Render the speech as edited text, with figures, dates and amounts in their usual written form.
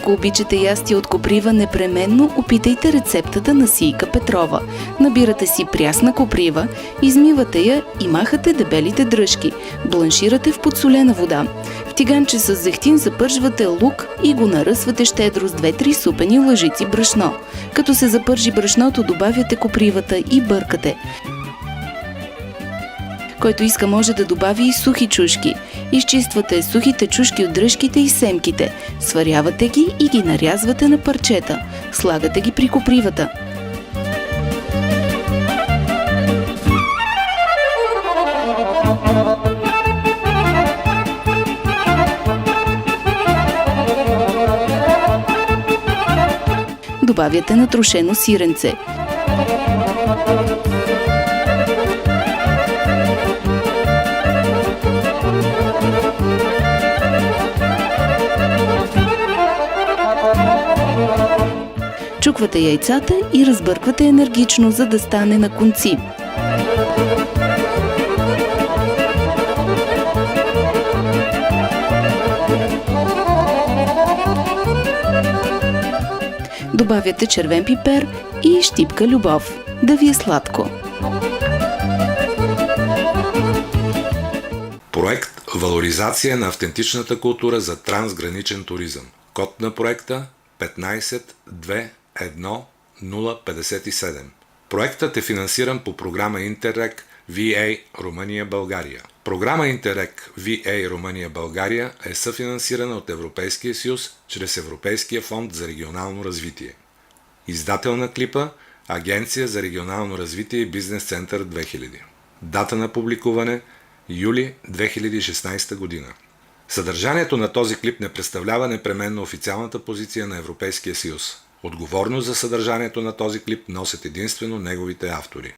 Ако обичате ястия от коприва, непременно опитайте рецептата на Сийка Петрова. Набирате си прясна коприва, измивате я и махате дебелите дръжки. Бланширате в подсолена вода. В тиганче с зехтин запържвате лук и го наръсвате щедро с 2-3 супени лъжици брашно. Като се запържи брашното, добавяте копривата и бъркате. Който иска, може да добави и сухи чушки. Изчиствате сухите чушки от дръжките и семките. Сварявате ги и ги нарязвате на парчета. Слагате ги при копривата. Добавяте натрошено сиренце. Чуквате яйцата и разбърквате енергично, за да стане на конци. Добавяте червен пипер и щипка любов. Да ви е сладко! Проект «Валоризация на автентичната култура за трансграничен туризъм». Код на проекта 1521057. Проектът е финансиран по програма Интеррег VA Румъния-България. Програма Интеррег VA Румъния-България е съфинансирана от Европейския съюз чрез Европейския фонд за регионално развитие. Издател на клипа – Агенция за регионално развитие и Бизнес център 2000. Дата на публикуване – юли 2016 година. Съдържанието на този клип не представлява непременно официалната позиция на Европейския съюз. Отговорност за съдържанието на този клип носят единствено неговите автори.